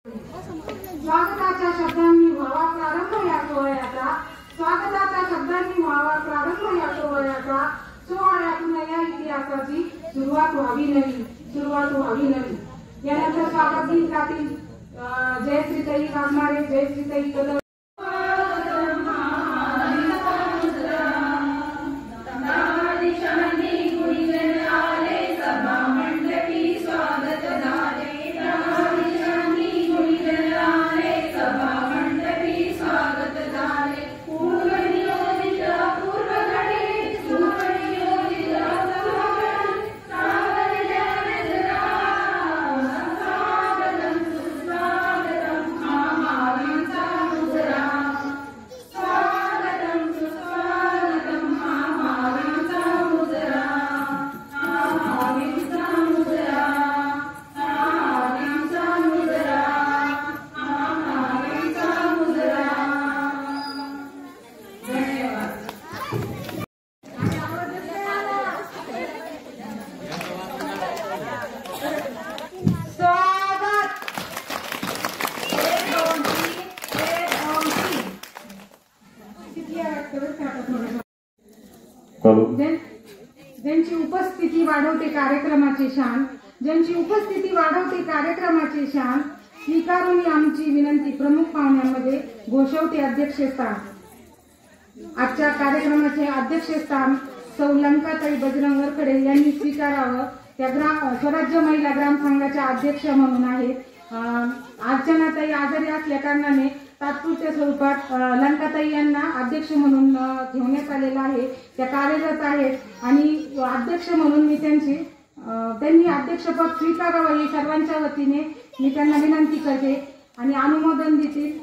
स्वागताच्या शब्दांनी व्हावा प्रारंभ या सोहळ्याचा, स्वागताच्या शब्दांनी व्हावा प्रारंभ या सोहळ्याचा, सोहळ्यातून या इतिहासाची सुरुवात व्हावी नवी. यानंतर स्वागत गीत गातील जयश्रीताई वाघमारे, जयश्रीताई कदम. ज्यांची उपस्थिती वाढवते कार्यक्रमाची शान, ज्यांची उपस्थिती वाढवते कार्यक्रमाची शान, स्वीकारून आमची विनंती प्रमुख पाहुण्यांमध्ये घोषवते अध्यक्षस्थान. आजच्या कार्यक्रमाचे अध्यक्षस्थान सौ लंकाताई बजरंग वरखडे यांनी स्वीकारावं. त्या स्वराज्य महिला ग्रामसंघाच्या अध्यक्ष म्हणून आहेत. अर्चनाताई आजारी असल्या कारणाने तात्पुरत्या स्वरूपात लंकाताई यांना अध्यक्ष म्हणून ठेवण्यात आलेलं आहे. त्या कार्यरत आहेत आणि अध्यक्ष म्हणून मी त्यांनी अध्यक्षपद स्वीकारावं ही सर्वांच्या वतीने मी त्यांना विनंती करते आणि अनुमोदन देतील.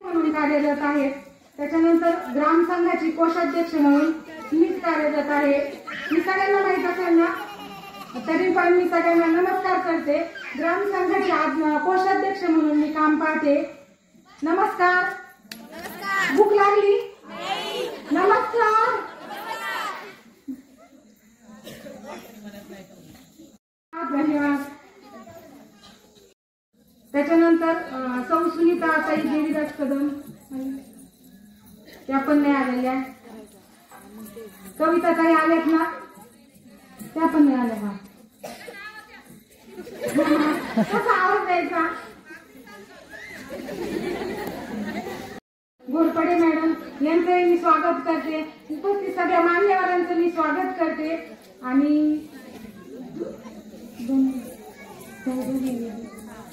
म्हणून कार्यरत आहेत. त्याच्यानंतर ग्रामसंघाची कोषाध्यक्ष म्हणून मीच कार्यरत आहे. मी सगळ्यांना माहित असेल ना, तरी पण मी सगळ्यांना नमस्कार करते. ग्रामसंघाचे कोषाध्यक्ष म्हणून मी काम पाहते. नमस्कार. भूक लागली? नमस्कार. धन्यवाद. त्याच्यानंतर सौ सुनीताताई देवीदास कदम, त्या पण नाही आलेल्या. कविताताई आल्यात ना, त्या पण नाही आल्या का? कसा आवाज द्यायचा? घोरपडे मॅडम यांचंही मी स्वागत करते. उपस्थित सगळ्या मान्यवरांचं मी स्वागत करते. आणि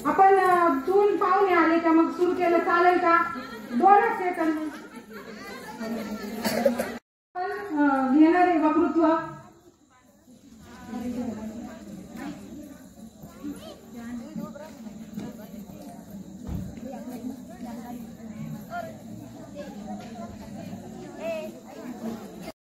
आपण 2 पाहुणे आले का मग सुरू केलं चालेल का? 2च सेकंद घेणार आहे वक्तृत्व.